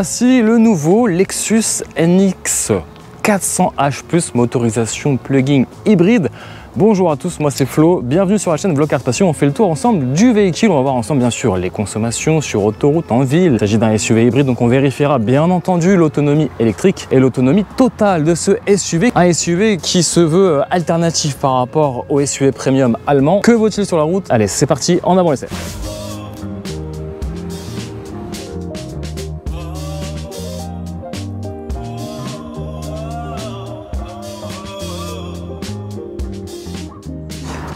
Voici le nouveau Lexus NX 400H+, motorisation plug-in hybride. Bonjour à tous, moi c'est Flo, bienvenue sur la chaîne Vlogcars Passion. On fait le tour ensemble du véhicule, on va voir ensemble bien sûr les consommations sur autoroute, en ville. Il s'agit d'un SUV hybride, donc on vérifiera bien entendu l'autonomie électrique et l'autonomie totale de ce SUV. Un SUV qui se veut alternatif par rapport au SUV premium allemand. Que vaut-il sur la route? Allez, c'est parti, en avant l'essai.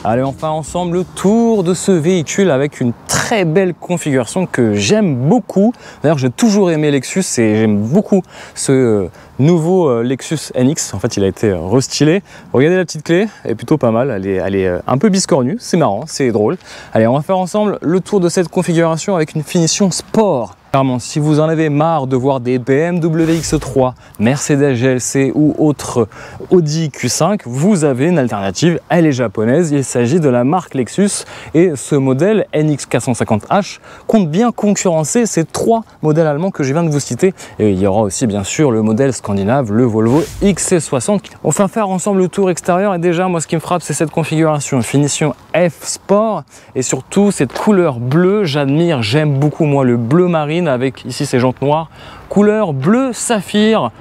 Allez, on fait ensemble le tour de ce véhicule avec une très belle configuration que j'aime beaucoup. D'ailleurs, j'ai toujours aimé Lexus et j'aime beaucoup ce nouveau Lexus NX. En fait, il a été restylé. Regardez la petite clé, elle est plutôt pas mal. Elle est un peu biscornue, c'est marrant, c'est drôle. Allez, on va faire ensemble le tour de cette configuration avec une finition sport. Clairement, si vous en avez marre de voir des BMW X3, Mercedes GLC ou autres Audi Q5, vous avez une alternative, elle est japonaise, il s'agit de la marque Lexus et ce modèle NX 450H compte bien concurrencer ces trois modèles allemands que je viens de vous citer. Et il y aura aussi bien sûr le modèle scandinave, le Volvo XC60. On va faire ensemble le tour extérieur et déjà moi ce qui me frappe c'est cette configuration, finition F Sport et surtout cette couleur bleue, j'admire, j'aime beaucoup moi le bleu marine avec ici ces jantes noires, couleur bleu saphir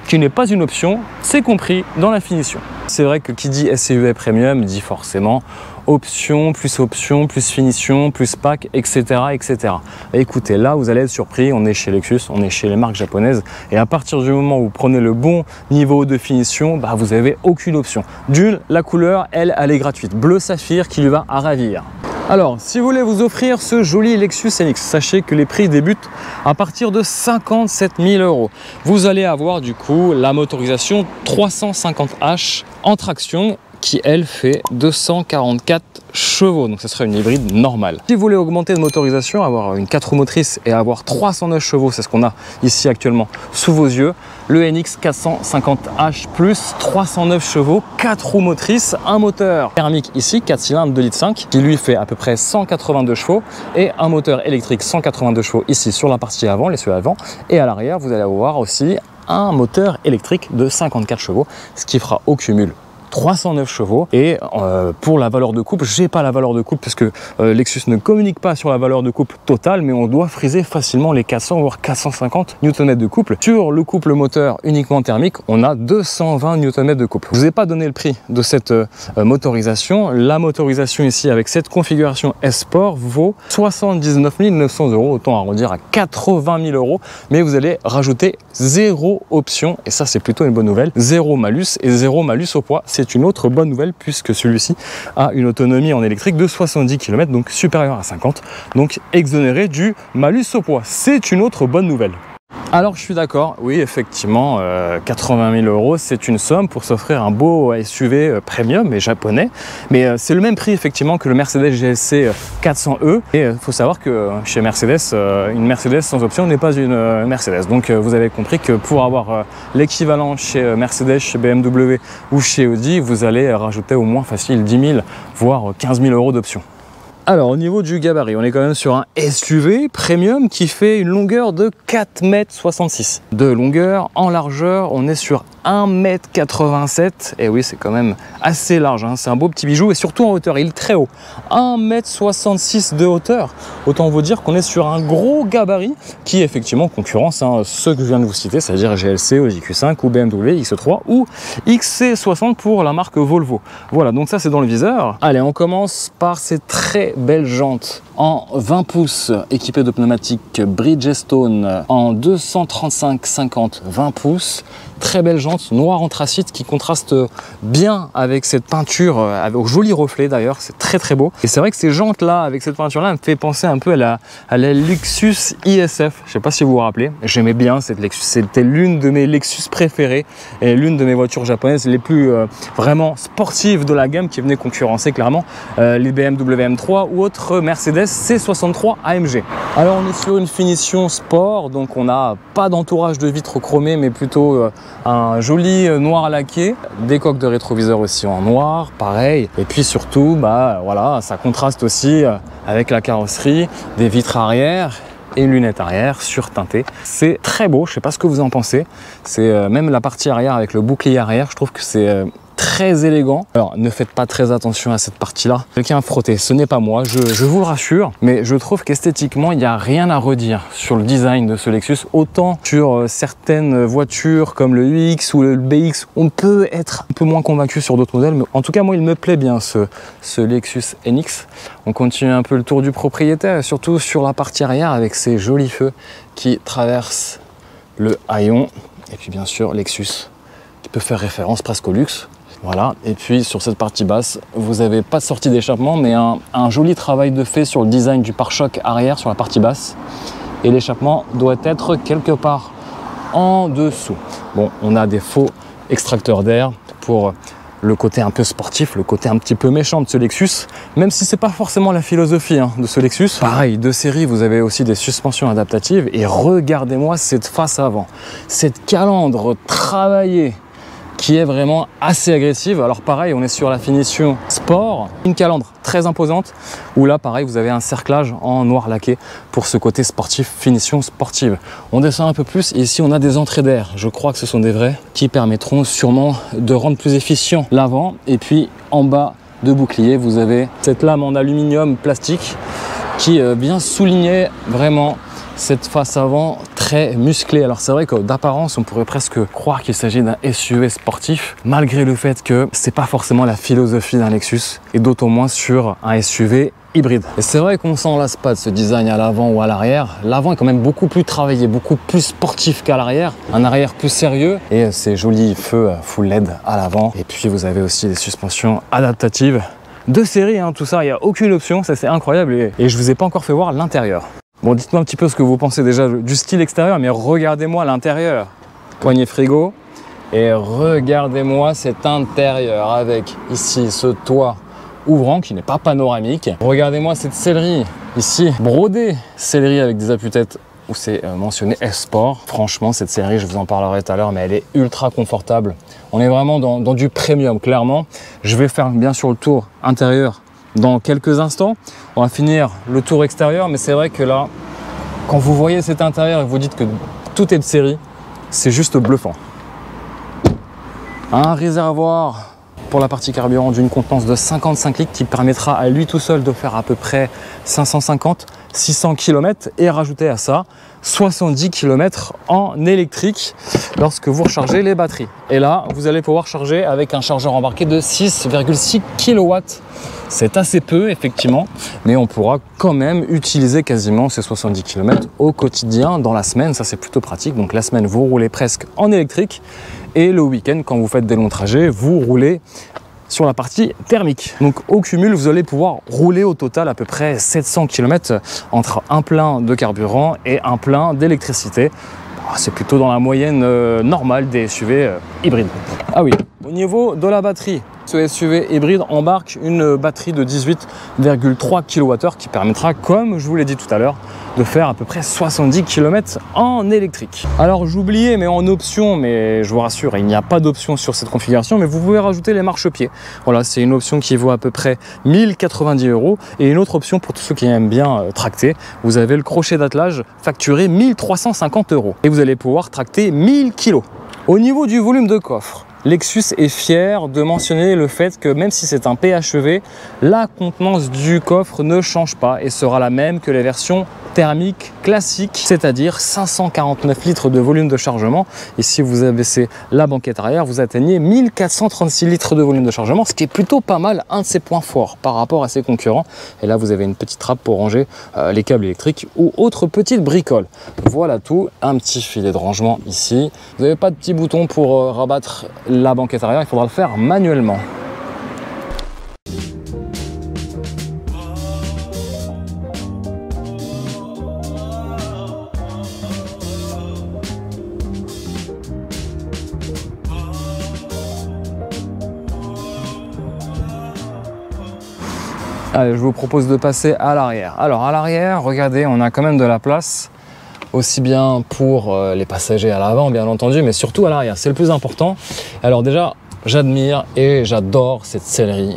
qui n'est pas une option, c'est compris dans la finition. C'est vrai que qui dit SUV premium dit forcément option, plus finition, plus pack, etc. etc. Et écoutez, là vous allez être surpris, on est chez Lexus, on est chez les marques japonaises et à partir du moment où vous prenez le bon niveau de finition, bah, vous n'avez aucune option. D'une, la couleur, elle est gratuite, bleu saphir qui lui va à ravir. Alors, si vous voulez vous offrir ce joli Lexus NX, sachez que les prix débutent à partir de 57 000 €. Vous allez avoir du coup la motorisation 350H en traction qui elle fait 244 chevaux, donc ce serait une hybride normale. Si vous voulez augmenter de motorisation, avoir une 4 roues motrices et avoir 309 chevaux, c'est ce qu'on a ici actuellement sous vos yeux, le NX 450H+, 309 chevaux, 4 roues motrices, un moteur thermique ici, 4 cylindres 2,5 litres, qui lui fait à peu près 182 chevaux, et un moteur électrique 182 chevaux ici sur la partie avant, l'essieu avant, et à l'arrière vous allez avoir aussi un moteur électrique de 54 chevaux, ce qui fera au cumul 309 chevaux et pour la valeur de couple, j'ai pas la valeur de couple parce que Lexus ne communique pas sur la valeur de couple totale, mais on doit friser facilement les 400 voire 450 Nm de couple. Sur le couple moteur uniquement thermique, on a 220 Nm de couple. Je vous ai pas donné le prix de cette motorisation. La motorisation ici avec cette configuration S-Sport vaut 79 900 €, autant arrondir à 80 000 €, mais vous allez rajouter 0 option et ça c'est plutôt une bonne nouvelle, 0 malus et 0 malus au poids. C'est une autre bonne nouvelle puisque celui-ci a une autonomie en électrique de 70 km, donc supérieure à 50, donc exonéré du malus au poids. C'est une autre bonne nouvelle. Alors je suis d'accord, oui effectivement 80 000 €, c'est une somme pour s'offrir un beau SUV premium et japonais, mais c'est le même prix effectivement que le Mercedes GLC 400e et il faut savoir que chez Mercedes, une Mercedes sans option n'est pas une Mercedes, donc vous avez compris que pour avoir l'équivalent chez Mercedes, chez BMW ou chez Audi, vous allez rajouter au moins facile 10 000 voire 15 000 € d'options. Alors au niveau du gabarit, on est quand même sur un SUV premium qui fait une longueur de 4,66 m de longueur. En largeur, on est sur 1,87 m. Et oui, c'est quand même assez large, hein. C'est un beau petit bijou et surtout en hauteur, il est très haut. 1,66 m de hauteur. Autant vous dire qu'on est sur un gros gabarit qui effectivement concurrence ceux que je viens de vous citer, c'est-à-dire GLC, Audi Q5 ou BMW X3 ou XC60 pour la marque Volvo. Voilà, donc ça c'est dans le viseur. Allez, on commence par ces très belles jantes en 20 pouces équipées de pneumatiques Bridgestone en 235/50 20 pouces. Très belle jante noire anthracite qui contraste bien avec cette peinture, aux jolis reflets d'ailleurs, c'est très beau. Et c'est vrai que ces jantes là, avec cette peinture là, me fait penser un peu à la Lexus ISF. Je sais pas si vous vous rappelez, j'aimais bien cette Lexus, c'était l'une de mes Lexus préférées et l'une de mes voitures japonaises les plus vraiment sportives de la gamme qui venait concurrencer clairement les BMW M3 ou autres Mercedes C63 AMG. Alors on est sur une finition sport, donc on n'a pas d'entourage de vitres chromées mais plutôt un joli noir laqué, des coques de rétroviseur aussi en noir, pareil. Et puis surtout, bah voilà, ça contraste aussi avec la carrosserie, des vitres arrière et une lunette arrière surteintée. C'est très beau, je sais pas ce que vous en pensez. C'est même la partie arrière avec le bouclier arrière, je trouve que c'est très élégant. Alors ne faites pas très attention à cette partie-là. Quelqu'un a frotté, ce n'est pas moi, je vous le rassure, mais je trouve qu'esthétiquement, il n'y a rien à redire sur le design de ce Lexus. Autant sur certaines voitures comme le UX ou le BX, on peut être un peu moins convaincu sur d'autres modèles, mais en tout cas, moi, il me plaît bien ce Lexus NX. On continue un peu le tour du propriétaire, et surtout sur la partie arrière avec ces jolis feux qui traversent le haillon. Et puis bien sûr, Lexus qui peut faire référence presque au luxe. Voilà, et puis sur cette partie basse, vous n'avez pas de sortie d'échappement, mais un joli travail de fait sur le design du pare-choc arrière sur la partie basse. Et l'échappement doit être quelque part en dessous. Bon, on a des faux extracteurs d'air pour le côté un peu sportif, le côté un petit peu méchant de ce Lexus, même si c'est pas forcément la philosophie de ce Lexus. Pareil, de série, vous avez aussi des suspensions adaptatives, et regardez-moi cette face avant, cette calandre travaillée, qui est vraiment assez agressive. Alors pareil, on est sur la finition sport, une calandre très imposante, où là pareil, vous avez un cerclage en noir laqué pour ce côté sportif, finition sportive. On descend un peu plus et ici on a des entrées d'air, je crois que ce sont des vrais, qui permettront sûrement de rendre plus efficient l'avant. Et puis en bas de bouclier, vous avez cette lame en aluminium plastique qui vient souligner vraiment cette face avant très musclée. Alors c'est vrai que d'apparence on pourrait presque croire qu'il s'agit d'un SUV sportif, malgré le fait que c'est pas forcément la philosophie d'un Lexus, et d'autant moins sur un SUV hybride. Et c'est vrai qu'on s'en lasse pas de ce design à l'avant ou à l'arrière. L'avant est quand même beaucoup plus travaillé, beaucoup plus sportif qu'à l'arrière, un arrière plus sérieux, et ces jolis feux full LED à l'avant. Et puis vous avez aussi des suspensions adaptatives de série, tout ça, il n'y a aucune option, ça c'est incroyable, et je vous ai pas encore fait voir l'intérieur. Bon, dites-moi un petit peu ce que vous pensez déjà du style extérieur, mais regardez-moi l'intérieur. Poignée frigo, et regardez-moi cet intérieur avec ici ce toit ouvrant qui n'est pas panoramique. Regardez-moi cette sellerie ici, brodée, sellerie avec des appuis-têtes où c'est mentionné S-Sport. Franchement, cette sellerie, je vous en parlerai tout à l'heure, mais elle est ultra confortable. On est vraiment dans du premium, clairement. Je vais faire bien sûr le tour intérieur dans quelques instants. On va finir le tour extérieur, mais c'est vrai que là, quand vous voyez cet intérieur et vous dites que tout est de série, c'est juste bluffant. Un réservoir pour la partie carburant d'une contenance de 55 litres qui permettra à lui tout seul de faire à peu près 550-600 km, et rajouter à ça 70 km en électrique lorsque vous rechargez les batteries. Et là, vous allez pouvoir charger avec un chargeur embarqué de 6,6 kW. C'est assez peu, effectivement, mais on pourra quand même utiliser quasiment ces 70 km au quotidien dans la semaine. Ça, c'est plutôt pratique. Donc la semaine, vous roulez presque en électrique, et le week-end, quand vous faites des longs trajets, vous roulez sur la partie thermique. Donc au cumul, vous allez pouvoir rouler au total à peu près 700 km entre un plein de carburant et un plein d'électricité. C'est plutôt dans la moyenne normale des SUV hybrides. Ah oui, au niveau de la batterie, ce SUV hybride embarque une batterie de 18,3 kWh qui permettra, comme je vous l'ai dit tout à l'heure, de faire à peu près 70 km en électrique. Alors j'oubliais, mais en option, mais je vous rassure, il n'y a pas d'option sur cette configuration, mais vous pouvez rajouter les marchepieds. Voilà, c'est une option qui vaut à peu près 1090 €. Et une autre option pour tous ceux qui aiment bien tracter, vous avez le crochet d'attelage facturé 1350 €. Et vous allez pouvoir tracter 1000 kg. Au niveau du volume de coffre, Lexus est fier de mentionner le fait que même si c'est un PHEV, la contenance du coffre ne change pas et sera la même que les versions thermiques classiques, c'est-à-dire 549 litres de volume de chargement. Et si vous abaissez la banquette arrière, vous atteignez 1436 litres de volume de chargement, ce qui est plutôt pas mal, un de ses points forts par rapport à ses concurrents. Et là, vous avez une petite trappe pour ranger les câbles électriques ou autres petites bricoles. Voilà tout, un petit filet de rangement ici. Vous n'avez pas de petit bouton pour rabattre la banquette arrière, il faudra le faire manuellement. Allez, je vous propose de passer à l'arrière. Alors à l'arrière, regardez, on a quand même de la place, aussi bien pour les passagers à l'avant bien entendu, mais surtout à l'arrière, c'est le plus important. Alors déjà, j'admire et j'adore cette sellerie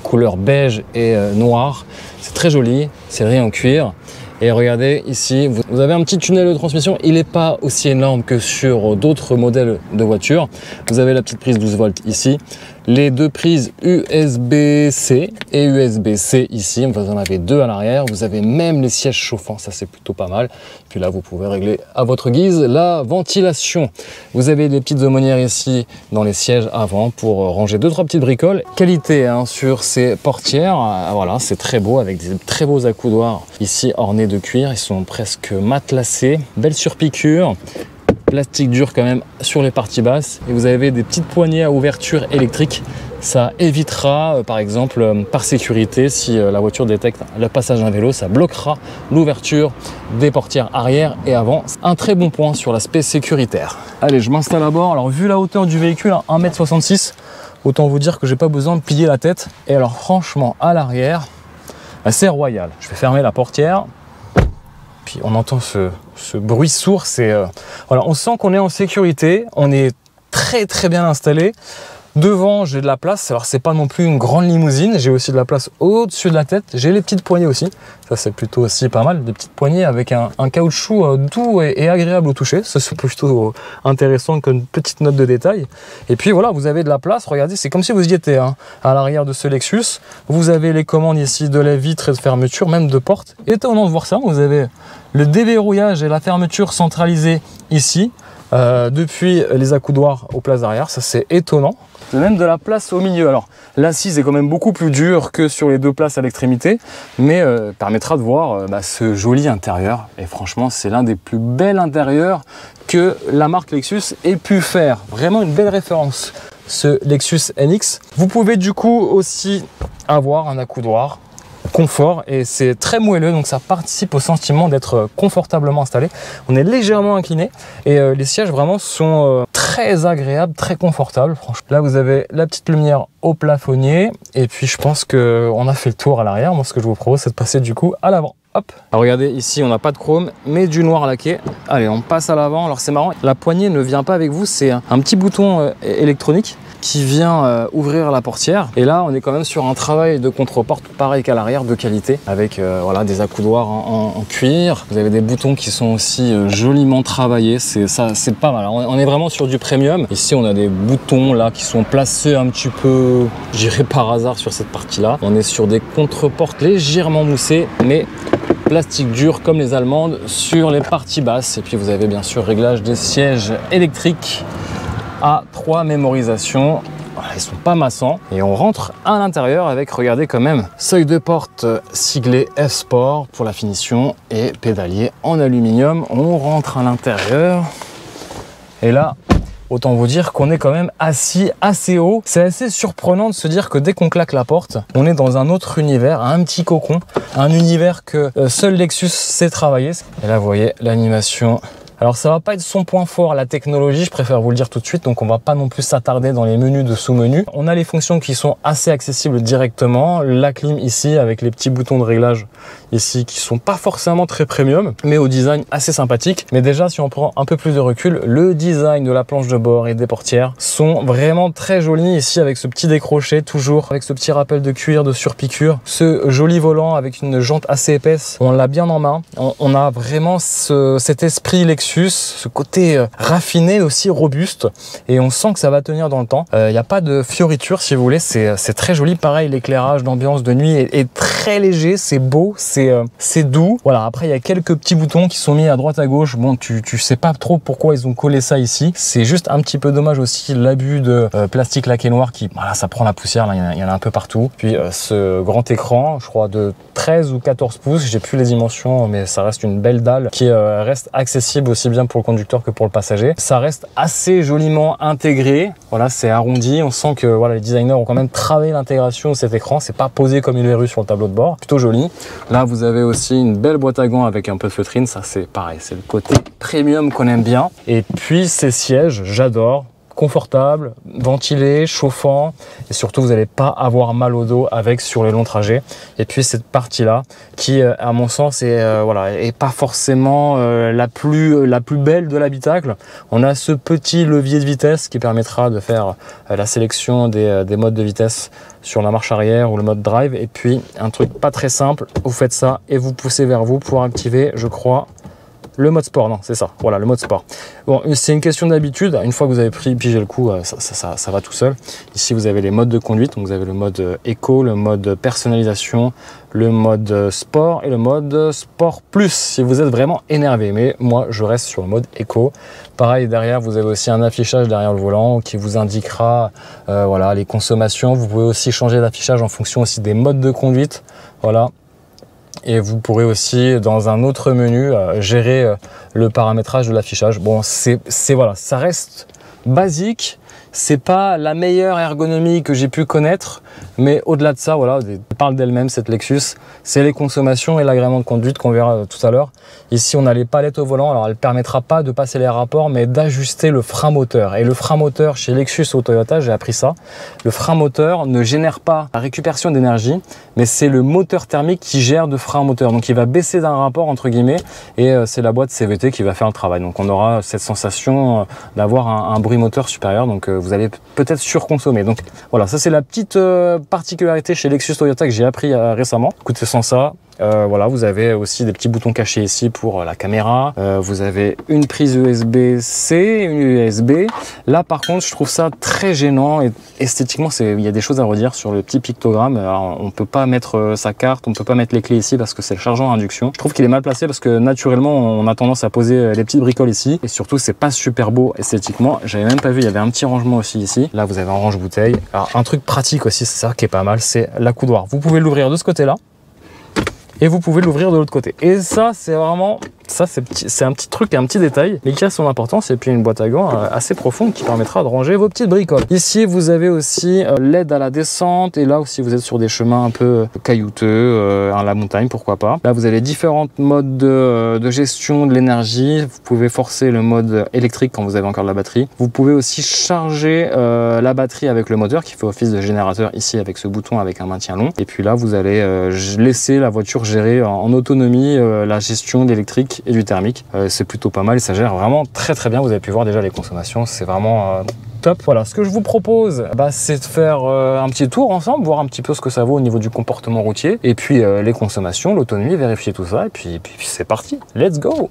couleur beige et noire, c'est très joli, sellerie en cuir. Et regardez ici, vous avez un petit tunnel de transmission. Il n'est pas aussi énorme que sur d'autres modèles de voitures. Vous avez la petite prise 12 volts ici. Les deux prises USB-C et USB-C ici. Vous en avez deux à l'arrière. Vous avez même les sièges chauffants. Ça, c'est plutôt pas mal. Puis là, vous pouvez régler à votre guise la ventilation. Vous avez des petites aumônières ici dans les sièges avant pour ranger 2-3 petites bricoles. Qualité hein, sur ces portières. Voilà, c'est très beau avec des très beaux accoudoirs ici ornés de cuir. Ils sont presque matelassés. Belle surpiqûre. Plastique dur quand même sur les parties basses. Et vous avez des petites poignées à ouverture électrique. Ça évitera, par exemple, par sécurité, si la voiture détecte le passage d'un vélo, ça bloquera l'ouverture des portières arrière et avant. Un très bon point sur l'aspect sécuritaire. Allez, je m'installe à bord. Alors, vu la hauteur du véhicule, 1,66 m, autant vous dire que j'ai pas besoin de plier la tête. Et alors, franchement, à l'arrière, c'est royal. Je vais fermer la portière. Puis on entend ce bruit sourd. Voilà, on sent qu'on est en sécurité. On est très bien installé. Devant, j'ai de la place. Alors, c'est pas non plus une grande limousine. J'ai aussi de la place au-dessus de la tête. J'ai les petites poignées aussi. Ça, c'est plutôt aussi pas mal. Des petites poignées avec un caoutchouc doux et agréable au toucher. Ça, c'est plutôt intéressant qu'une petite note de détail. Et puis, voilà, vous avez de la place. Regardez, c'est comme si vous y étiez hein, à l'arrière de ce Lexus. Vous avez les commandes ici de la vitre et de fermeture, même de porte. Étonnant de voir ça. Vous avez le déverrouillage et la fermeture centralisée ici. Depuis les accoudoirs aux places arrière. Ça, c'est étonnant. Même de la place au milieu. Alors l'assise est quand même beaucoup plus dure que sur les deux places à l'extrémité, mais permettra de voir ce joli intérieur. Et franchement, c'est l'un des plus bels intérieurs que la marque Lexus ait pu faire. Vraiment une belle référence, ce Lexus NX. Vous pouvez du coup aussi avoir un accoudoir confort et c'est très moelleux, donc ça participe au sentiment d'être confortablement installé. On est légèrement incliné et les sièges vraiment sont très agréables, très confortables. Franchement, là vous avez la petite lumière au plafonnier et puis je pense qu'on a fait le tour à l'arrière. Moi, ce que je vous propose, c'est de passer du coup à l'avant. Hop. Alors regardez, ici on n'a pas de chrome mais du noir laqué. Allez, on passe à l'avant. Alors c'est marrant, la poignée ne vient pas avec vous, c'est un petit bouton électronique qui vient ouvrir la portière. Et là, on est quand même sur un travail de contre-porte pareil qu'à l'arrière, de qualité, avec voilà, des accoudoirs en cuir. Vous avez des boutons qui sont aussi joliment travaillés. C'est pas mal. On est vraiment sur du premium. Ici, on a des boutons là qui sont placés un petit peu, j'irais par hasard sur cette partie-là. On est sur des contre-portes légèrement moussées, mais plastique dur comme les allemandes sur les parties basses. Et puis vous avez bien sûr réglage des sièges électriques à 3 mémorisations. Voilà, ils sont pas massants. Et on rentre à l'intérieur avec, regardez quand même, seuil de porte siglé F-Sport pour la finition et pédalier en aluminium. On rentre à l'intérieur. Et là, autant vous dire qu'on est quand même assis assez haut. C'est assez surprenant de se dire que dès qu'on claque la porte, on est dans un autre univers, un petit cocon. Un univers que seul Lexus sait travailler. Et là, vous voyez l'animation. Alors ça va pas être son point fort, la technologie, je préfère vous le dire tout de suite, donc on va pas non plus s'attarder dans les menus de sous-menus. On a les fonctions qui sont assez accessibles directement, la clim ici avec les petits boutons de réglage ici qui sont pas forcément très premium, mais au design assez sympathique. Mais déjà, si on prend un peu plus de recul, le design de la planche de bord et des portières sont vraiment très jolis ici avec ce petit décroché, toujours avec ce petit rappel de cuir, de surpiqûre, ce joli volant avec une jante assez épaisse, on l'a bien en main, on a vraiment cet esprit Lexus, ce côté raffiné aussi robuste et on sent que ça va tenir dans le temps. Il n'y a pas de fioritures si vous voulez, c'est très joli. Pareil, l'éclairage d'ambiance de nuit est très léger, c'est beau, c'est doux. Voilà, après il y a quelques petits boutons qui sont mis à droite à gauche. Bon, tu sais pas trop pourquoi ils ont collé ça ici. C'est juste un petit peu dommage aussi l'abus de plastique laqué noir qui, voilà, ça prend la poussière, là il y en a un peu partout. Puis ce grand écran, je crois de 13 ou 14 pouces, j'ai plus les dimensions mais ça reste une belle dalle qui reste accessible aussi bien pour le conducteur que pour le passager. Ça reste assez joliment intégré. Voilà, c'est arrondi. On sent que voilà, les designers ont quand même travaillé l'intégration de cet écran. C'est pas posé comme une verrue sur le tableau de bord. Plutôt joli. Là, vous avez aussi une belle boîte à gants avec un peu de feutrine. Ça, c'est pareil. C'est le côté premium qu'on aime bien. Et puis, ces sièges, j'adore. confortable, ventilé, chauffant et surtout vous n'allez pas avoir mal au dos avec sur les longs trajets. Et puis cette partie là qui à mon sens est voilà, est pas forcément la plus belle de l'habitacle. On a ce petit levier de vitesse qui permettra de faire la sélection des modes de vitesse sur la marche arrière ou le mode drive. Et puis un truc pas très simple, vous faites ça et vous poussez vers vous pour activer, je crois, le mode sport. Non, c'est ça, voilà, le mode sport. Bon, c'est une question d'habitude. Une fois que vous avez pigé le coup, ça va tout seul. Ici, vous avez les modes de conduite. Donc, vous avez le mode éco, le mode personnalisation, le mode sport et le mode sport plus si vous êtes vraiment énervé. Mais moi, je reste sur le mode éco. Pareil, derrière, vous avez aussi un affichage derrière le volant qui vous indiquera voilà, les consommations. Vous pouvez aussi changer d'affichage en fonction aussi des modes de conduite. Voilà. Et vous pourrez aussi, dans un autre menu, gérer le paramétrage de l'affichage. Bon, voilà, ça reste basique. C'est pas la meilleure ergonomie que j'ai pu connaître, mais au-delà de ça, voilà, elle parle d'elle-même cette Lexus. C'est les consommations et l'agrément de conduite qu'on verra tout à l'heure. Ici, on a les palettes au volant. Alors, elle ne permettra pas de passer les rapports, mais d'ajuster le frein moteur. Et le frein moteur chez Lexus ou Toyota, j'ai appris ça. Le frein moteur ne génère pas la récupération d'énergie, mais c'est le moteur thermique qui gère de frein moteur. Donc, il va baisser d'un rapport, entre guillemets, et c'est la boîte CVT qui va faire le travail. Donc, on aura cette sensation d'avoir un bruit moteur supérieur. Donc, vous allez peut-être surconsommer. Donc, voilà, ça, c'est la petite particularité chez Lexus Toyota que j'ai appris récemment. Écoutez, sans ça, voilà, vous avez aussi des petits boutons cachés ici pour la caméra. Vous avez une prise USB-C, une USB. Là, par contre, je trouve ça très gênant et esthétiquement, il y a des choses à redire sur le petit pictogramme. Alors, on peut pas mettre sa carte, on peut pas mettre les clés ici parce que c'est le chargeur à induction. Je trouve qu'il est mal placé parce que naturellement, on a tendance à poser les petites bricoles ici et surtout, c'est pas super beau esthétiquement. J'avais même pas vu, il y avait un petit rangement aussi ici. Là, vous avez un range-bouteille. Alors, un truc pratique aussi, c'est ça qui est pas mal, c'est l'accoudoir. Vous pouvez l'ouvrir de ce côté-là. Et vous pouvez l'ouvrir de l'autre côté. Et ça, c'est vraiment, ça c'est un petit truc, un petit détail, mais qui a son importance. Et puis une boîte à gants assez profonde qui permettra de ranger vos petites bricoles. Ici, vous avez aussi l'aide à la descente. Et là aussi, vous êtes sur des chemins un peu caillouteux, à la montagne, pourquoi pas. Là, vous avez différents modes de gestion de l'énergie. Vous pouvez forcer le mode électrique quand vous avez encore de la batterie. Vous pouvez aussi charger la batterie avec le moteur qui fait office de générateur ici avec ce bouton avec un maintien long. Et puis là, vous allez laisser la voiture gérer en autonomie la gestion de l'électrique et du thermique. C'est plutôt pas mal et ça gère vraiment très très bien. Vous avez pu voir déjà les consommations, c'est vraiment top. Voilà, ce que je vous propose, c'est de faire un petit tour ensemble, voir un petit peu ce que ça vaut au niveau du comportement routier et puis les consommations, l'autonomie, vérifier tout ça et puis c'est parti, let's go!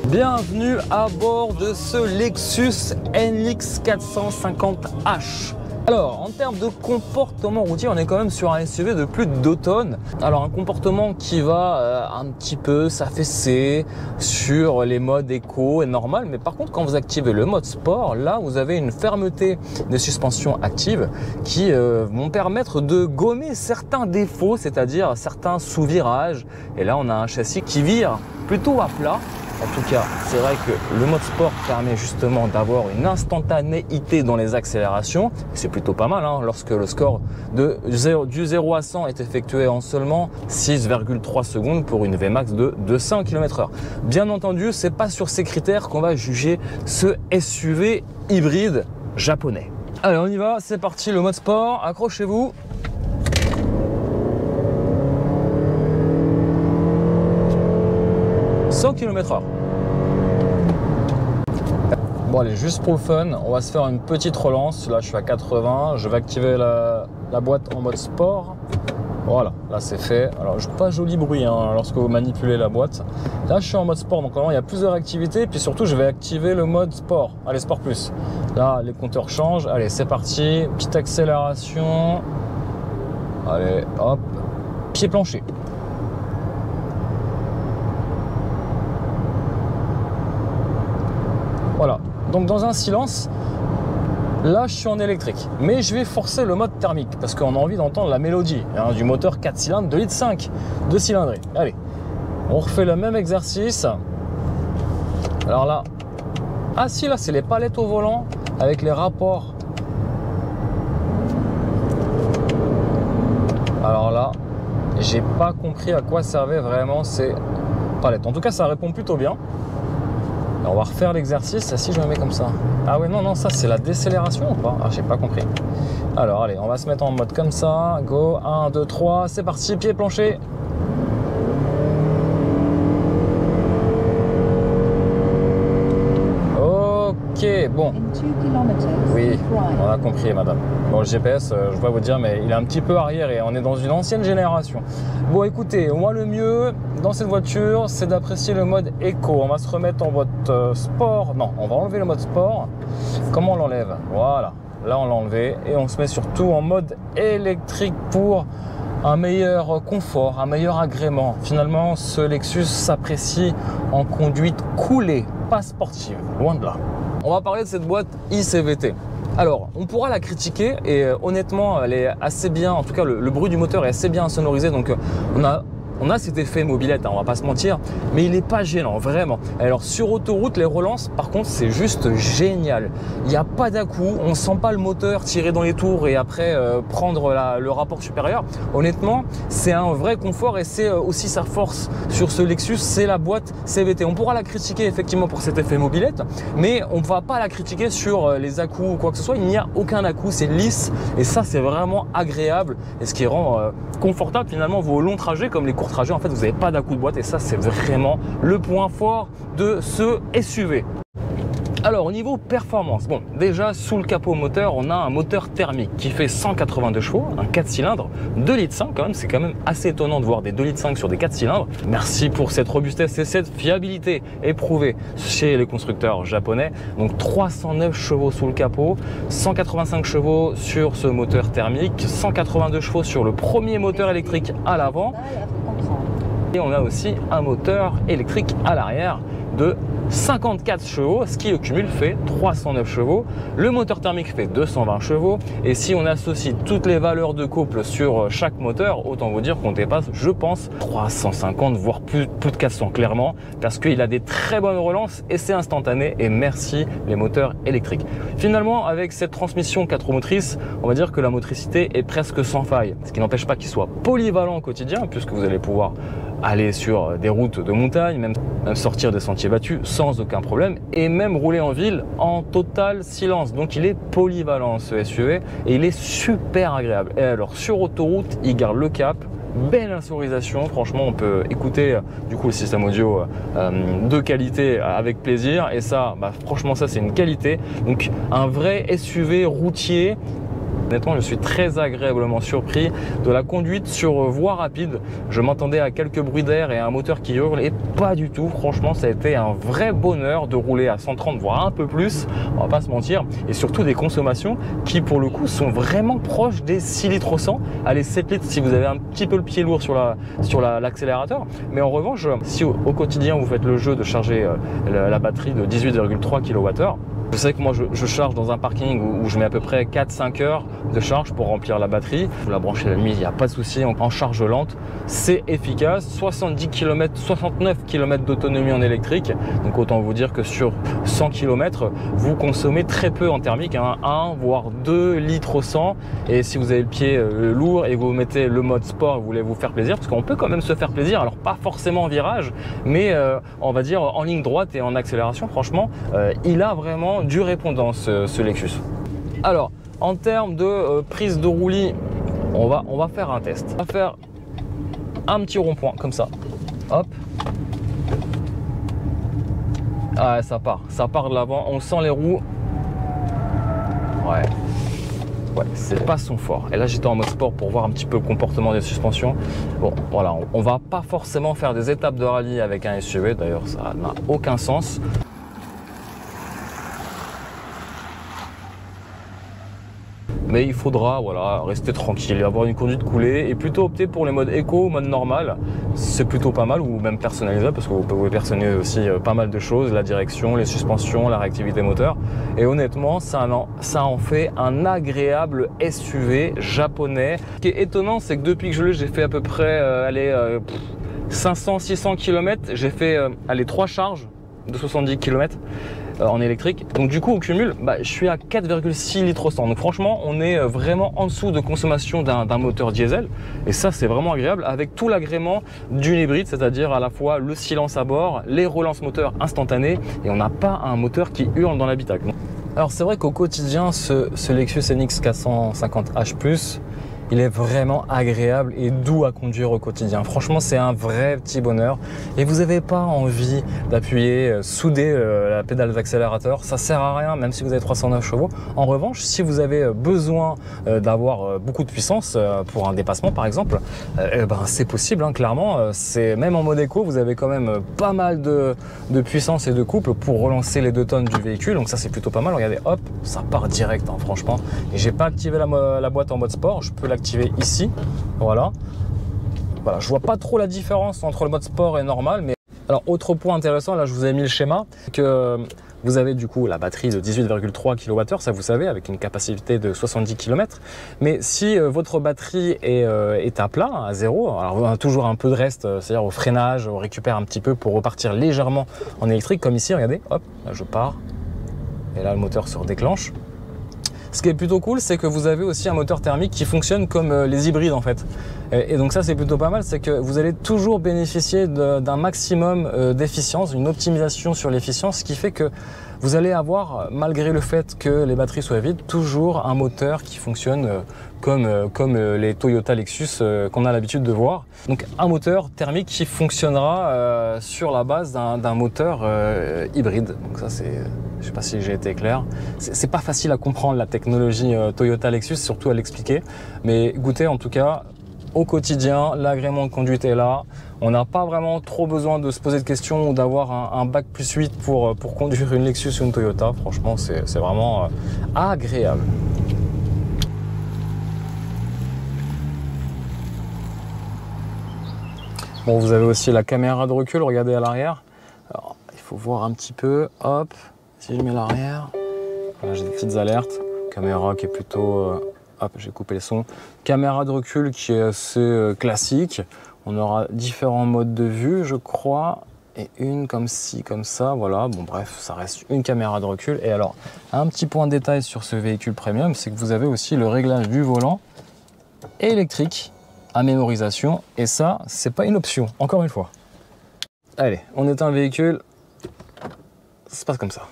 Bienvenue à bord de ce Lexus NX 450H. Alors, en termes de comportement routier, on est quand même sur un SUV de plus de 2 tonnes. Alors, un comportement qui va un petit peu s'affaisser sur les modes éco et normal. Mais par contre, quand vous activez le mode sport, là, vous avez une fermeté des suspensions actives qui vont permettre de gommer certains défauts, c'est-à-dire certains sous-virages. Et là, on a un châssis qui vire plutôt à plat. En tout cas, c'est vrai que le mode sport permet justement d'avoir une instantanéité dans les accélérations. C'est plutôt pas mal lorsque le score du 0 à 100 est effectué en seulement 6,3 secondes pour une Vmax de 200 km/h. Bien entendu, c'est pas sur ces critères qu'on va juger ce SUV hybride japonais. Allez, on y va, c'est parti, le mode sport, accrochez-vous. km/h. Bon allez, juste pour le fun, on va se faire une petite relance. Là je suis à 80, je vais activer la boîte en mode sport. Voilà, là c'est fait. Alors pas joli bruit lorsque vous manipulez la boîte. Là je suis en mode sport, donc normalement il y a plusieurs activités. Puis surtout je vais activer le mode sport. Allez, sport plus. Là les compteurs changent. Allez, c'est parti. Petite accélération. Allez, hop. Pied plancher. Voilà, donc dans un silence, là je suis en électrique, mais je vais forcer le mode thermique parce qu'on a envie d'entendre la mélodie du moteur 4 cylindres 2,5 litres, 2 cylindrés. Allez, on refait le même exercice. Alors là, ah si, là c'est les palettes au volant avec les rapports. Alors là, J'ai pas compris à quoi servaient vraiment ces palettes. En tout cas, ça répond plutôt bien. On va refaire l'exercice. Si je me mets comme ça. Ah ouais, non, non, ça c'est la décélération ou pas? Ah, j'ai pas compris. Alors, allez, on va se mettre en mode comme ça. Go, 1, 2, 3, c'est parti, pied plancher. Ok, bon. Oui, on a compris, madame. Bon, le GPS, je dois vous dire, mais il est un petit peu arriéré. On est dans une ancienne génération. Bon, écoutez, moi, le mieux dans cette voiture, c'est d'apprécier le mode éco. On va se remettre en mode sport. Non, on va enlever le mode sport. Comment on l'enlève? Voilà. Là, on l'a enlevé et on se met surtout en mode électrique pour un meilleur confort, un meilleur agrément. Finalement, ce Lexus s'apprécie en conduite coolée, pas sportive, loin de là. On va parler de cette boîte iCVT. Alors, on pourra la critiquer et honnêtement, elle est assez bien, en tout cas le bruit du moteur est assez bien sonorisé, donc on a cet effet mobilette, hein, on va pas se mentir, mais il n'est pas gênant, vraiment. Alors sur autoroute, les relances, par contre, c'est juste génial. Il n'y a pas d'à-coup, on sent pas le moteur tirer dans les tours et après prendre le rapport supérieur. Honnêtement, c'est un vrai confort et c'est aussi sa force sur ce Lexus, c'est la boîte CVT. On pourra la critiquer effectivement pour cet effet mobilette, mais on ne va pas la critiquer sur les à-coups ou quoi que ce soit. Il n'y a aucun à-coup, c'est lisse et ça, c'est vraiment agréable et ce qui rend confortable finalement vos longs trajets comme les courts trajets. En fait, vous n'avez pas d'à-coup de boîte et ça, c'est vraiment le point fort de ce SUV. Alors, au niveau performance, bon, déjà sous le capot moteur, on a un moteur thermique qui fait 182 chevaux, un 4 cylindres, 2,5 litres quand même. C'est quand même assez étonnant de voir des 2,5 litres sur des 4 cylindres. Merci pour cette robustesse et cette fiabilité éprouvée chez les constructeurs japonais. Donc 309 chevaux sous le capot, 185 chevaux sur ce moteur thermique, 182 chevaux sur le premier moteur électrique à l'avant. Et on a aussi un moteur électrique à l'arrière de 54 chevaux, ce qui au cumul fait 309 chevaux. Le moteur thermique fait 220 chevaux. Et si on associe toutes les valeurs de couple sur chaque moteur, autant vous dire qu'on dépasse, je pense, 350, voire plus de 400 clairement, parce qu'il a des très bonnes relances et c'est instantané. Et merci les moteurs électriques. Finalement, avec cette transmission 4 roues motrices, on va dire que la motricité est presque sans faille. Ce qui n'empêche pas qu'il soit polyvalent au quotidien, puisque vous allez pouvoir aller sur des routes de montagne, même sortir des sentiers battus sans aucun problème et même rouler en ville en total silence. Donc il est polyvalent ce SUV et il est super agréable. Et alors sur autoroute, il garde le cap. Belle insonorisation, franchement on peut écouter du coup le système audio de qualité avec plaisir et ça, franchement ça c'est une qualité. Donc un vrai SUV routier. Honnêtement, je suis très agréablement surpris de la conduite sur voie rapide. Je m'entendais à quelques bruits d'air et à un moteur qui hurle et pas du tout. Franchement, ça a été un vrai bonheur de rouler à 130 voire un peu plus, on va pas se mentir, et surtout des consommations qui pour le coup sont vraiment proches des 6 litres au 100. Allez, 7 litres si vous avez un petit peu le pied lourd sur l'accélérateur. Mais en revanche, si au quotidien vous faites le jeu de charger la batterie de 18,3 kWh, je sais que moi je charge dans un parking où je mets à peu près 4-5 heures de charge pour remplir la batterie. Vous la branchez la nuit, il n'y a pas de souci, en charge lente, c'est efficace. 70 km, 69 km d'autonomie en électrique. Donc autant vous dire que sur 100 km, vous consommez très peu en thermique, hein, 1 voire 2 litres au 100. Et si vous avez le pied lourd et vous mettez le mode sport, vous voulez vous faire plaisir, parce qu'on peut quand même se faire plaisir, alors pas forcément en virage, mais on va dire en ligne droite et en accélération, franchement, il a vraiment du répondant ce Lexus. Alors en termes de prise de roulis, on va faire un test. On va faire un petit rond-point comme ça, hop, ah, ça part de l'avant, on sent les roues, ouais, c'est pas son fort. Et là j'étais en mode sport pour voir un petit peu le comportement des suspensions. Bon voilà, on va pas forcément faire des étapes de rallye avec un SUV, d'ailleurs ça n'a aucun sens. Mais il faudra rester tranquille et avoir une conduite coolée et plutôt opter pour les modes éco ou mode normal. C'est plutôt pas mal, ou même personnalisable parce que vous pouvez personnaliser aussi pas mal de choses, la direction, les suspensions, la réactivité moteur. Et honnêtement, ça en fait un agréable SUV japonais. Ce qui est étonnant, c'est que depuis que je l'ai, j'ai fait à peu près 500-600 km. J'ai fait 3 charges de 70 km. en électrique. Donc du coup au cumul, je suis à 4,6 litres au 100. Donc franchement, on est vraiment en dessous de consommation d'un moteur diesel. Et ça, c'est vraiment agréable avec tout l'agrément d'une hybride, c'est-à-dire à la fois le silence à bord, les relances moteurs instantanées, et on n'a pas un moteur qui hurle dans l'habitacle. Alors c'est vrai qu'au quotidien, ce Lexus NX 450H+, il est vraiment agréable et doux à conduire au quotidien. Franchement, c'est un vrai petit bonheur. Et vous n'avez pas envie d'appuyer, souder la pédale d'accélérateur. Ça sert à rien, même si vous avez 309 chevaux. En revanche, si vous avez besoin d'avoir beaucoup de puissance pour un dépassement, par exemple, c'est possible, hein, clairement. C'est même en mode éco, vous avez quand même pas mal de puissance et de couple pour relancer les 2 tonnes du véhicule. Donc ça, c'est plutôt pas mal. Regardez, hop, ça part direct, hein, franchement. Et j'ai pas activé la boîte en mode sport. Je peux l'activer ici, voilà, je vois pas trop la différence entre le mode sport et normal. Mais alors, autre point intéressant, là je vous ai mis le schéma, que vous avez du coup la batterie de 18,3 kWh, ça vous savez, avec une capacité de 70 km. Mais si votre batterie est à plat, à zéro, alors on a toujours un peu de reste, c'est-à-dire au freinage, on récupère un petit peu pour repartir légèrement en électrique, comme ici, regardez, hop, là je pars, et là le moteur se redéclenche. Ce qui est plutôt cool, c'est que vous avez aussi un moteur thermique qui fonctionne comme les hybrides en fait. Et donc ça, c'est plutôt pas mal, c'est que vous allez toujours bénéficier d'un maximum d'efficience, une optimisation sur l'efficience, ce qui fait que vous allez avoir, malgré le fait que les batteries soient vides, toujours un moteur qui fonctionne comme les Toyota Lexus qu'on a l'habitude de voir. Donc un moteur thermique qui fonctionnera sur la base d'un moteur hybride. Donc ça, c'est, je sais pas si j'ai été clair. C'est pas facile à comprendre la technologie Toyota Lexus, surtout à l'expliquer. Mais goûtez en tout cas. Au quotidien, l'agrément de conduite est là. On n'a pas vraiment trop besoin de se poser de questions ou d'avoir un bac plus 8 pour conduire une Lexus ou une Toyota. Franchement, c'est vraiment agréable. Bon, vous avez aussi la caméra de recul, regardez à l'arrière. Alors, il faut voir un petit peu. Hop, si je mets l'arrière, voilà, j'ai des petites alertes. Caméra qui est plutôt... Hop, j'ai coupé le son. Caméra de recul qui est assez classique. On aura différents modes de vue, je crois. Et une comme ci, comme ça, voilà. Bon, bref, ça reste une caméra de recul. Et alors, un petit point de détail sur ce véhicule premium, c'est que vous avez aussi le réglage du volant électrique à mémorisation. Et ça, c'est pas une option, encore une fois. Allez, on éteint le véhicule. Ça se passe comme ça.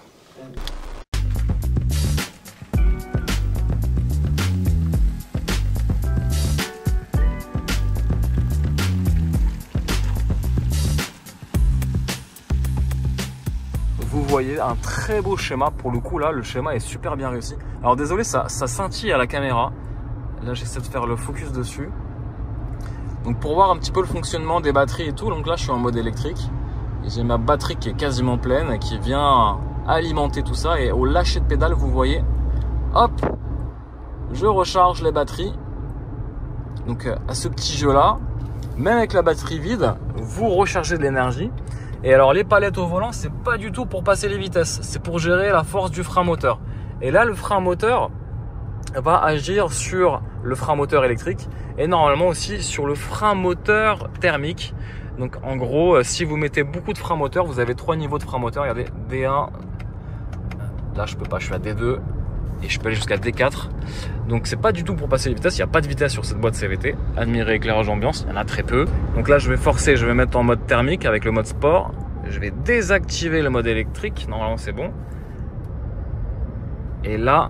Vous voyez un très beau schéma, pour le coup là le schéma est super bien réussi. Alors désolé, ça scintille à la caméra, là j'essaie de faire le focus dessus. Donc pour voir un petit peu le fonctionnement des batteries et tout, donc là je suis en mode électrique et j'ai ma batterie qui est quasiment pleine et qui vient alimenter tout ça, et au lâcher de pédale vous voyez, hop, je recharge les batteries. Donc à ce petit jeu là, même avec la batterie vide, vous rechargez de l'énergie. Et alors les palettes au volant, c'est pas du tout pour passer les vitesses, c'est pour gérer la force du frein moteur. Et là, le frein moteur va agir sur le frein moteur électrique et normalement aussi sur le frein moteur thermique. Donc en gros, si vous mettez beaucoup de frein moteur, vous avez 3 niveaux de frein moteur. Regardez, D1, là je peux pas, je suis à D2 et je peux aller jusqu'à D4. Donc c'est pas du tout pour passer les vitesses, il n'y a pas de vitesse sur cette boîte CVT. Admirer éclairage ambiance, il y en a très peu. Donc là je vais forcer, je vais mettre en mode thermique avec le mode sport. Je vais désactiver le mode électrique, normalement c'est bon. Et là,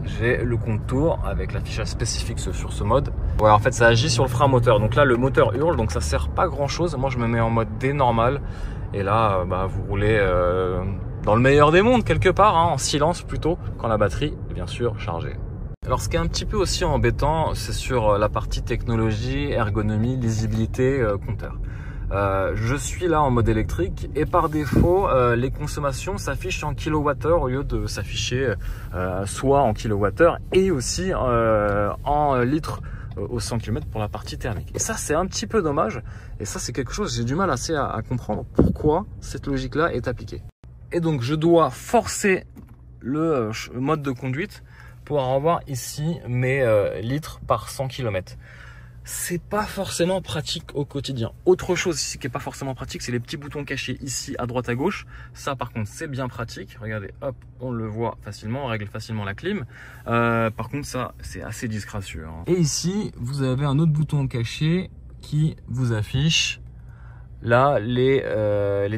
j'ai le contour avec l'affichage spécifique sur ce mode. Ouais, en fait ça agit sur le frein moteur. Donc là le moteur hurle, donc ça sert pas grand chose. Moi je me mets en mode D normal. Et là vous roulez dans le meilleur des mondes quelque part, hein, en silence plutôt, quand la batterie est bien sûr chargée. Alors ce qui est un petit peu aussi embêtant, c'est sur la partie technologie, ergonomie, lisibilité, compteur. Je suis là en mode électrique et par défaut les consommations s'affichent en kilowattheure au lieu de s'afficher soit en kilowattheure et aussi en litres au 100 km pour la partie thermique. Et ça c'est un petit peu dommage, et ça c'est quelque chose, j'ai du mal assez à comprendre pourquoi cette logique là est appliquée. Et donc je dois forcer le mode de conduite pour avoir ici mes litres par 100 km. c'est pas forcément pratique au quotidien. Autre chose ici qui est pas forcément pratique, c'est les petits boutons cachés ici à droite à gauche. Ça par contre c'est bien pratique. Regardez, hop, on le voit facilement, on règle facilement la clim. Par contre ça c'est assez disgracieux, hein. Et ici vous avez un autre bouton caché qui vous affiche là les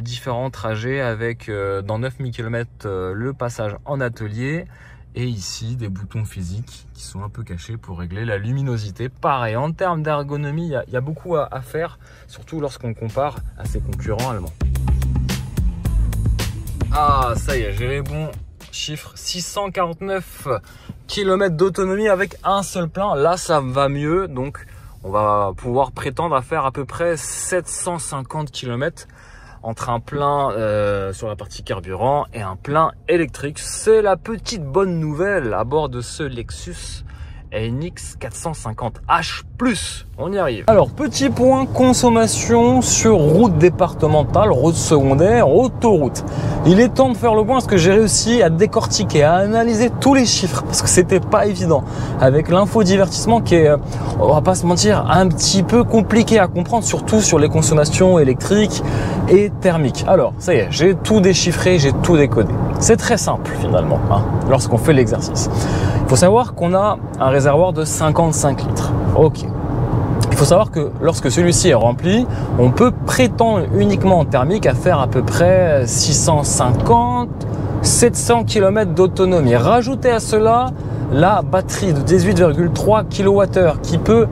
différents trajets avec dans 9000 km le passage en atelier. Et ici, des boutons physiques qui sont un peu cachés pour régler la luminosité. Pareil, en termes d'ergonomie, il y a beaucoup à faire, surtout lorsqu'on compare à ses concurrents allemands. Ah, ça y est, j'ai les bons chiffres. 649 km d'autonomie avec un seul plein. Là, ça va mieux. Donc, on va pouvoir prétendre à faire à peu près 750 km entre un plein sur la partie carburant et un plein électrique. C'est la petite bonne nouvelle à bord de ce Lexus NX 450H+. On y arrive. Alors, petit point consommation sur route départementale, route secondaire, autoroute. Il est temps de faire le point parce que j'ai réussi à décortiquer, à analyser tous les chiffres parce que c'était pas évident. Avec l'infodivertissement qui est, on va pas se mentir, un petit peu compliqué à comprendre, surtout sur les consommations électriques et thermiques. Alors, ça y est, j'ai tout déchiffré, j'ai tout décodé. C'est très simple finalement, hein, lorsqu'on fait l'exercice. Il faut savoir qu'on a un réservoir de 55 litres. Ok. Il faut savoir que lorsque celui-ci est rempli, on peut prétendre uniquement en thermique à faire à peu près 650-700 km d'autonomie. Rajoutez à cela la batterie de 18,3 kWh qui peut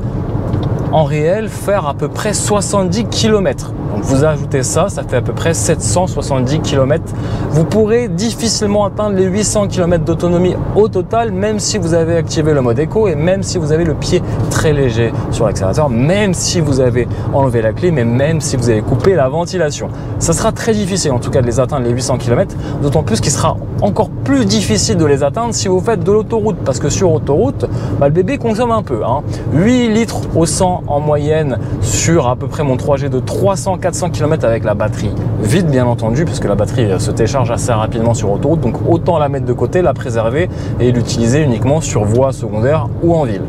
en réel faire à peu près 70 km. Donc vous ajoutez ça, ça fait à peu près 770 km. Vous pourrez difficilement atteindre les 800 km d'autonomie au total, même si vous avez activé le mode éco et même si vous avez le pied très léger sur l'accélérateur, même si vous avez enlevé la clim et même si vous avez coupé la ventilation. Ça sera très difficile en tout cas de les atteindre les 800 km, d'autant plus qu'il sera encore plus difficile de les atteindre si vous faites de l'autoroute, parce que sur autoroute, le bébé consomme un peu, hein. 8 litres au 100 en moyenne sur à peu près mon 3G de 300-400 km avec la batterie vide bien entendu, puisque la batterie se décharge assez rapidement sur autoroute, donc autant la mettre de côté, la préserver et l'utiliser uniquement sur voie secondaire ou en ville.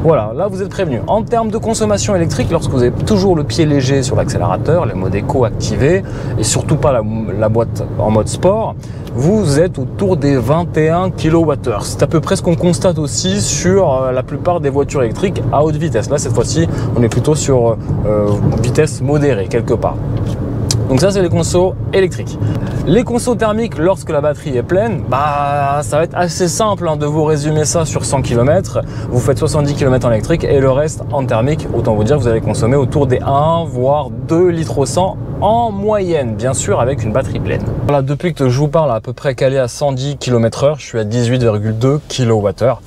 Voilà, là vous êtes prévenu. En termes de consommation électrique, lorsque vous avez toujours le pied léger sur l'accélérateur, le mode éco activé et surtout pas la boîte en mode sport, vous êtes autour des 21 kWh. C'est à peu près ce qu'on constate aussi sur la plupart des voitures électriques à haute vitesse. Là, cette fois-ci, on est plutôt sur vitesse modérée quelque part. Donc ça, c'est les consos électriques. Les consos thermiques, lorsque la batterie est pleine, ça va être assez simple de vous résumer ça sur 100 km. Vous faites 70 km en électrique et le reste en thermique. Autant vous dire que vous allez consommer autour des 1 voire 2 litres au 100 en moyenne, bien sûr avec une batterie pleine. Voilà, depuis que je vous parle à peu près calé à 110 km/h, je suis à 18,2 kWh.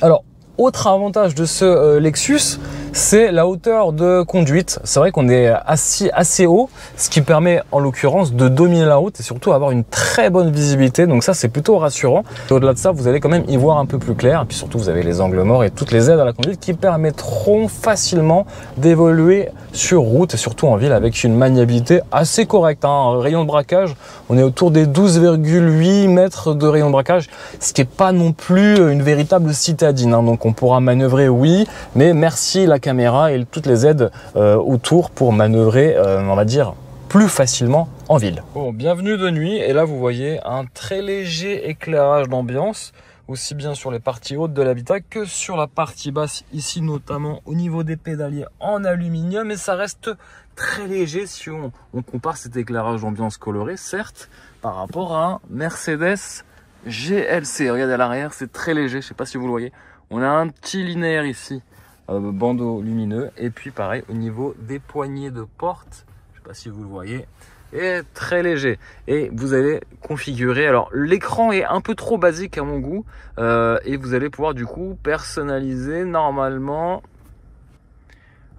Alors, autre avantage de ce Lexus, c'est la hauteur de conduite. C'est vrai qu'on est assez haut, ce qui permet en l'occurrence de dominer la route et surtout avoir une très bonne visibilité. Donc ça, c'est plutôt rassurant. Au-delà de ça, vous allez quand même y voir un peu plus clair. Et puis surtout, vous avez les angles morts et toutes les aides à la conduite qui permettront facilement d'évoluer sur route et surtout en ville avec une maniabilité assez correcte, hein. Un rayon de braquage, on est autour des 12,8 mètres de rayon de braquage, ce qui n'est pas non plus une véritable citadine, hein. Donc on pourra manœuvrer, oui, mais merci la caméra et toutes les aides autour pour manœuvrer, on va dire, plus facilement en ville. Bon, bienvenue de nuit, et là vous voyez un très léger éclairage d'ambiance, aussi bien sur les parties hautes de l'habitat que sur la partie basse, ici notamment au niveau des pédaliers en aluminium, et ça reste très léger si on compare cet éclairage d'ambiance coloré, certes, par rapport à un Mercedes GLC. Regardez à l'arrière, c'est très léger, je ne sais pas si vous le voyez. On a un petit linéaire ici, bandeau lumineux, et puis pareil au niveau des poignées de porte, je ne sais pas si vous le voyez, est très léger. Et vous allez configurer, alors l'écran est un peu trop basique à mon goût, et vous allez pouvoir du coup personnaliser normalement.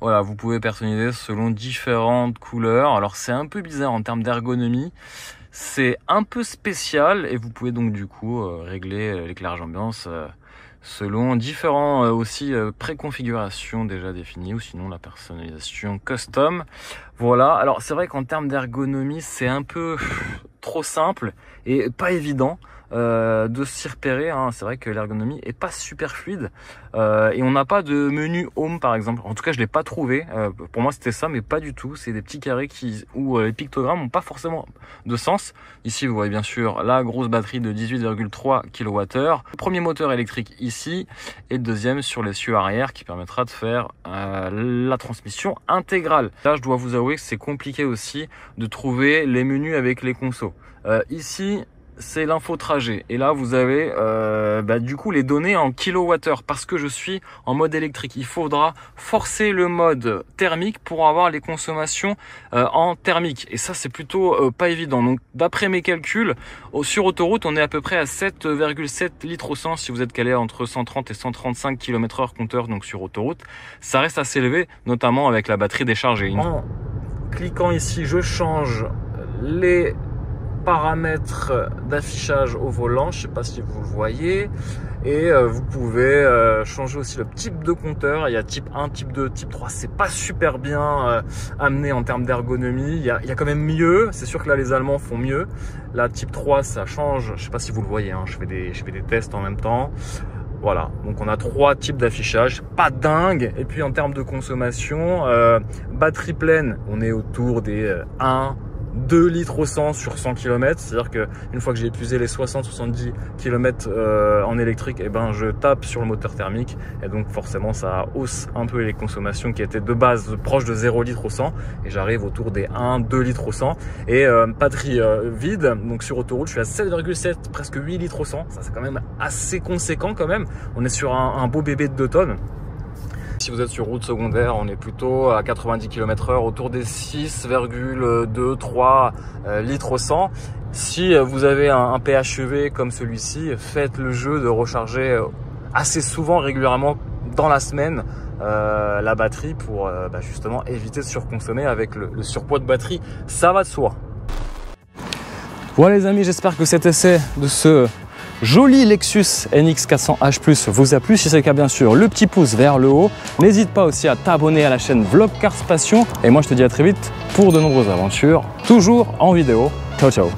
Voilà, vous pouvez personnaliser selon différentes couleurs. Alors c'est un peu bizarre en termes d'ergonomie, c'est un peu spécial, et vous pouvez donc du coup régler l'éclairage ambiance selon différents aussi préconfigurations déjà définies, ou sinon la personnalisation custom. Voilà, alors c'est vrai qu'en termes d'ergonomie c'est un peu trop simple et pas évident. de s'y repérer, hein. C'est vrai que l'ergonomie est pas super fluide et on n'a pas de menu home par exemple. En tout cas, je l'ai pas trouvé. Pour moi, c'était ça, mais pas du tout. C'est des petits carrés où les pictogrammes n'ont pas forcément de sens. Ici, vous voyez bien sûr la grosse batterie de 18,3 kWh. Premier moteur électrique ici et le deuxième sur l'essieu arrière qui permettra de faire la transmission intégrale. Là, je dois vous avouer que c'est compliqué aussi de trouver les menus avec les consos. Ici, c'est l'info trajet et là vous avez du coup les données en kilowattheure parce que je suis en mode électrique. Il faudra forcer le mode thermique pour avoir les consommations en thermique et ça c'est plutôt pas évident. Donc d'après mes calculs, sur autoroute on est à peu près à 7,7 litres au 100 si vous êtes calé entre 130 et 135 km/h compteur. Donc sur autoroute ça reste assez élevé, notamment avec la batterie déchargée. En cliquant ici je change les paramètres d'affichage au volant, je sais pas si vous le voyez, et vous pouvez changer aussi le type de compteur. Il y a type 1, type 2, type 3, c'est pas super bien amené en termes d'ergonomie. Il y a quand même mieux, c'est sûr que là les Allemands font mieux. Là type 3 ça change, je sais pas si vous le voyez, hein, je fais des tests en même temps. Voilà, donc on a 3 types d'affichage, pas dingue. Et puis en termes de consommation, batterie pleine, on est autour des 2 litres au 100 sur 100 km, c'est-à-dire qu'une fois que j'ai épuisé les 60-70 km en électrique, et ben je tape sur le moteur thermique et donc forcément ça hausse un peu les consommations qui étaient de base proches de 0 litres au 100 et j'arrive autour des 1-2 litres au 100 et batterie vide, donc sur autoroute je suis à 7,7, presque 8 litres au 100, ça c'est quand même assez conséquent quand même, on est sur un beau bébé de 2 tonnes. Si vous êtes sur route secondaire, on est plutôt à 90 km/h, autour des 6,2-3 litres au 100. Si vous avez un PHEV comme celui-ci, faites le jeu de recharger assez souvent, régulièrement dans la semaine la batterie pour justement éviter de surconsommer avec le surpoids de batterie. Ça va de soi. Voilà les amis, j'espère que cet essai de ce joli Lexus NX 400H+ vous a plu. Si c'est le cas, bien sûr, le petit pouce vers le haut. N'hésite pas aussi à t'abonner à la chaîne Vlog Cars Passion. Et moi, je te dis à très vite pour de nombreuses aventures, toujours en vidéo. Ciao, ciao.